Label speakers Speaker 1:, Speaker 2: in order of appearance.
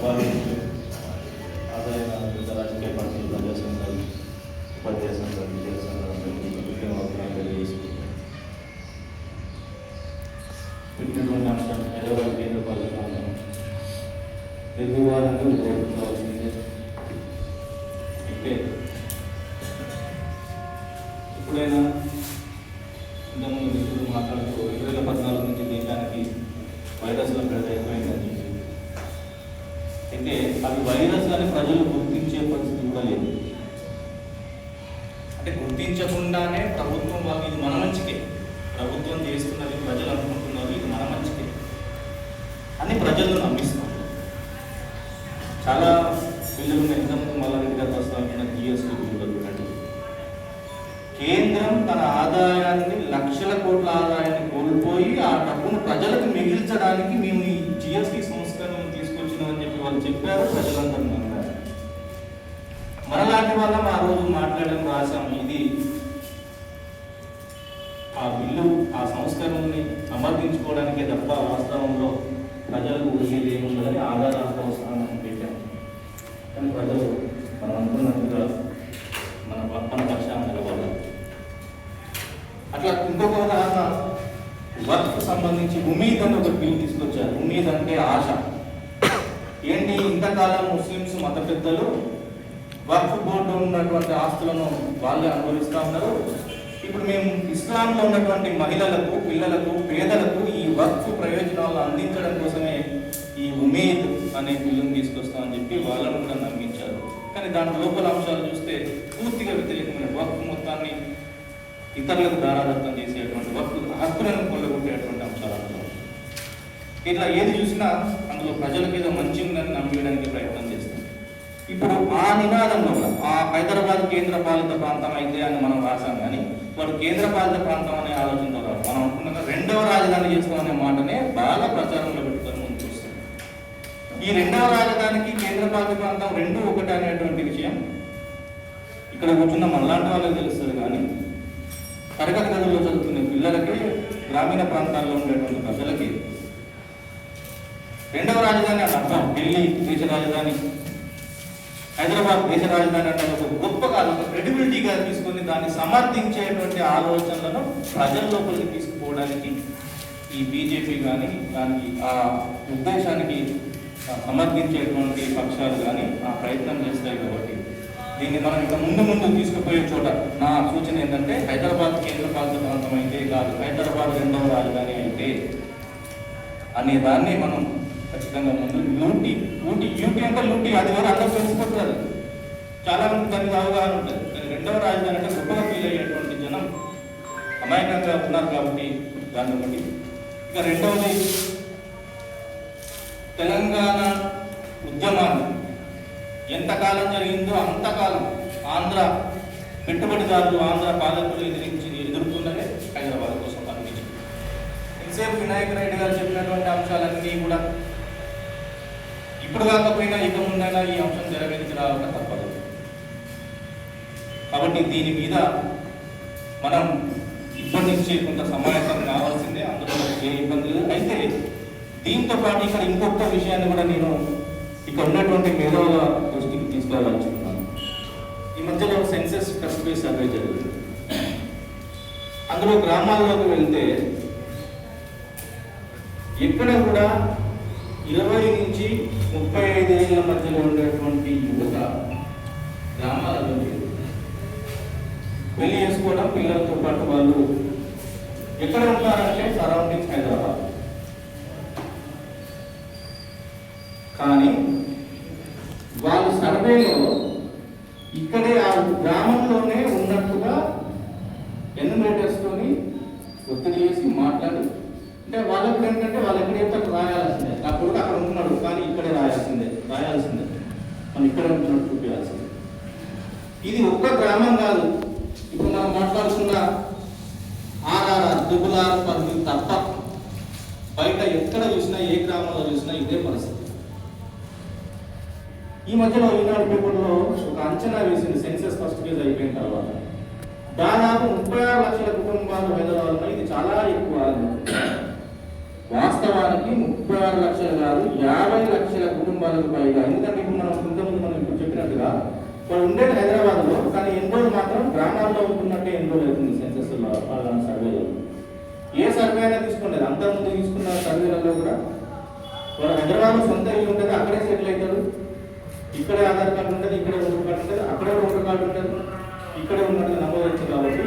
Speaker 1: సభావేదికలు, ఆదాయ రాజకీయ పార్టీలు, ప్రజా సంఘాలు, ఉపాధ్యాయ సంఘాలు, విద్యా సంఘాలందరికీ ముఖ్యమైన తెలియజేసుకుంటాం. పెట్టినటువంటి అంశం హైదరాబాద్ కేంద్ర పాలిత ప్రాంతం తెలుగువారంగా కోరుకోవాల్సిందే. అయితే ఎప్పుడైనా ఇంతకుముందు మిత్రులు మాట్లాడుతూ 2014 నుంచి దేశానికి వైరస్ల పెద్ద ఎక్కువైందని చెప్పి, అయితే అవి వైరస్ అని ప్రజలు గుర్తించే పరిస్థితి కూడా లేదు. అంటే గుర్తించకుండానే ప్రభుత్వం వాళ్ళు ఇది మన మంచికే, ప్రభుత్వం చేస్తున్నది ప్రజలు అనుకుంటున్నారు ఇది మన మంచికే అని ప్రజలను నమ్మిస్తున్నారు. చాలా బిల్లులు ఉన్న ఇంతకుముందు మళ్ళీ దగ్గర ప్రస్తావించిన జిఎస్టీ బిల్లులు అంటే కేంద్రం తన ఆదాయాన్ని లక్షల కోట్ల ఆదాయాన్ని కోల్పోయి ఆ డబ్బును ప్రజలకు మిగిల్చడానికి మేము ఈ జిఎస్టీ సంస్కరణను తీసుకొచ్చినామని చెప్పి వాళ్ళు చెప్పారు. ప్రజలందరూ నమ్మారు. మనలాంటి వాళ్ళం ఆ రోజు మాట్లాడడం రాశాము. ఇది ఆ బిల్లు ఆ సంస్కరణని సమర్థించుకోవడానికే తప్ప వాస్తవంలో ప్రజలకు ఊరికేది ఏముందని ఆధారాలతో వస్తామని పెట్టాము. కానీ ప్రజలు మనం అనుకున్నట్టుగా మన పక్షాన్ని నిలబడాలి. అట్లా ఇంకొక ఉదాహరణ, వర్క్ సంబంధించి ఉమీద్ అని ఒక బిల్ తీసుకొచ్చారు. ఉమీద్ అంటే ఆశ. ఏంటి, ఇంతకాలం ముస్లిమ్స్ మత పెద్దలు వర్క్ బోర్డు ఉన్నటువంటి ఆస్తులను వాళ్ళే అనుభవిస్తూ ఉన్నారు. ఇప్పుడు మేము ఇస్లాంలో ఉన్నటువంటి మహిళలకు, పిల్లలకు, పేదలకు ఈ వర్క్ ప్రయోజనాలను అందించడం కోసమే ఈ ఉమీద్ అనే బిల్లును తీసుకొస్తామని చెప్పి వాళ్ళను కూడా నమ్మించారు. కానీ దాని లోపల అంశాలు చూస్తే పూర్తిగా వ్యతిరేకమైన వర్క్ మొత్తాన్ని ఇతరులకు దారాదత్తం చేసేటువంటి వర్క్ హక్కులను కొల్లగొట్టేటువంటి అంశాలు అందులో. ఇట్లా ఏది చూసినా అందులో ప్రజలకు ఏదో మంచి ఉందని నమ్మేయడానికి ప్రయత్నం చేస్తాం. ఇప్పుడు ఆ నినాదంలో ఆ హైదరాబాద్ కేంద్ర పాలిత ప్రాంతం అయితే అని మనం రాసాం. కానీ వాడు కేంద్ర పాలిత ప్రాంతం అనే ఆలోచనతో రాదు. మనం అనుకున్నాక రెండవ రాజధాని చేస్తామనే మాటనే బాగా ప్రచారంలో పెట్టుకొని ముందుకు వస్తుంది. ఈ రెండవ రాజధానికి కేంద్ర పాలిత ప్రాంతం రెండు ఒకటి అనేటువంటి విషయం ఇక్కడ కూర్చున్న మనలాంటి వాళ్ళకి తెలుస్తుంది. కానీ తరగతి గదుల్లో చదువుకునే పిల్లలకి, గ్రామీణ ప్రాంతాల్లో ఉండేటువంటి ప్రజలకి రెండవ రాజధాని అని అర్థం. ఢిల్లీ దేశ రాజధాని, హైదరాబాద్ దేశ రాజధాని అంటే ఒక గొప్ప కాదు, ఒక క్రెడిబిలిటీగా తీసుకొని దాన్ని సమర్థించేటువంటి ఆలోచనలను ప్రజల లోపలికి తీసుకుపోవడానికి ఈ బీజేపీ కానీ దానికి ఆ ఉద్దేశానికి సమర్థించేటువంటి పక్షాలు కానీ ఆ ప్రయత్నం చేస్తాయి. కాబట్టి దీన్ని మనం ఇంకా ముందు తీసుకుపోయే చోట నా సూచన ఏంటంటే హైదరాబాద్ కేంద్ర పాలిత ప్రాంతం అయితే కాదు, హైదరాబాద్ రెండవ రాజధాని అయితే అనే దాన్ని మనం ఖచ్చితంగా ముందు యూటీ అంటే లూటీ అది వరకు అందరూ తెలిసిపోతారు. చాలా మంది దానికి అవగాహన ఉంటుంది. కానీ రెండవ రాజధాని అంటే గొప్పగా ఫీల్ అయ్యేటువంటి జనం అమాయకంగా ఉన్నారు. కాబట్టి దాన్ని బట్టి ఇక రెండవది తెలంగాణ ఉద్యమాన్ని ఎంతకాలం జరిగిందో అంతకాలం ఆంధ్ర పెట్టుబడిదారులు, ఆంధ్ర పాలకులు ఎదుర్కొన్నదే హైదరాబాద్ కోసం పనిచేసింది. ఎంతసేపు వినాయక రెడ్డి గారు చెప్పినటువంటి అంశాలన్నీ కూడా ఇప్పుడు కాకపోయినా ఇక ముందైనా ఈ అంశం తెర మీదకి రావక తప్పదు. కాబట్టి దీని మీద మనం ఇప్పటి నుంచి కొంత సమాయత్తం కావాల్సిందే. అందులో ఏ ఇబ్బంది లేదు. అయితే దీంతో పాటు ఇక్కడ ఇంకొక విషయాన్ని కూడా నేను ఇక్కడ ఉన్నటువంటి మేధావుల దృష్టికి తీసుకురావాలనుకుంటున్నాను. ఈ మధ్యలో సెన్సెస్ ట్రస్ట్ బేస్ సర్వే జరిగింది. అందులో గ్రామాల్లోకి వెళ్తే ఎక్కడ కూడా 20 నుంచి 35 ఏళ్ల మధ్యలో ఉండేటువంటి యువత గ్రామాలలో పెళ్లి చేసుకోవడం, పిల్లలతో పాటు వాళ్ళు ఎక్కడ ఉంటారంటే సరౌండింగ్స్ హైదరాబాద్. కానీ వాళ్ళు సర్వేలో ఇక్కడే ఆ గ్రామంలోనే ఉన్నట్టుగా ఎన్యూమరేటర్స్తోని ఒత్తిడి చేసి మాట్లాడి, అంటే వాళ్ళకి ఏంటంటే వాళ్ళు ఎక్కడైతే రాయాల్సిందే, నా కొడుకు అక్కడ ఉంటున్నాడు కానీ ఇక్కడే రాయాల్సిందే మనం ఇక్కడే ఉంటున్నట్టు చూపించాల్సిందే. ఇది ఒక్క గ్రామం కాదు. ఇప్పుడు మనం మాట్లాడుతున్న ఆర్ఆర్ఆర్ దుబ్బులార్ పరిధి తప్ప బయట ఎక్కడ చూసినా, ఏ గ్రామంలో చూసినా ఇదే పరిస్థితి. ఈ మధ్యలో ఈనాడు పేపర్లో ఒక అంచనా వేసింది. సెన్సెస్ ఫస్ట్ ఫేజ్ అయిపోయిన తర్వాత దాదాపు 36 లక్షల కుటుంబాలు హైదరాబాద్లో. ఇది చాలా ఎక్కువ. వాస్తవానికి 36 లక్షలు కాదు 50 లక్షల కుటుంబాలకు పైగా. ఎందుకంటే ఇప్పుడు మనం ఇప్పుడు చెప్పినట్టుగా వాళ్ళు ఉండేది హైదరాబాద్లో, కానీ ఎన్రోల్ మాత్రం గ్రామాల్లో ఉంటున్నట్టే ఎన్రోల్ అవుతుంది సెన్సెస్ సర్వేలో. ఏ సర్వే అయినా తీసుకోలేదు, అంతకుముందు తీసుకున్న సర్వేలలో కూడా వాళ్ళు హైదరాబాద్లో సొంత ఇల్లు ఉంటుంది, అక్కడే సెటిల్ అవుతారు, ఇక్కడే ఆధార్ కార్డు ఉంటుంది, ఇక్కడే ఓటర్ కార్డు ఉంటుంది, అక్కడే ఓటర్ కార్డు ఉంటుంది, ఇక్కడే ఉన్నట్టు నమోదు వచ్చింది. కాబట్టి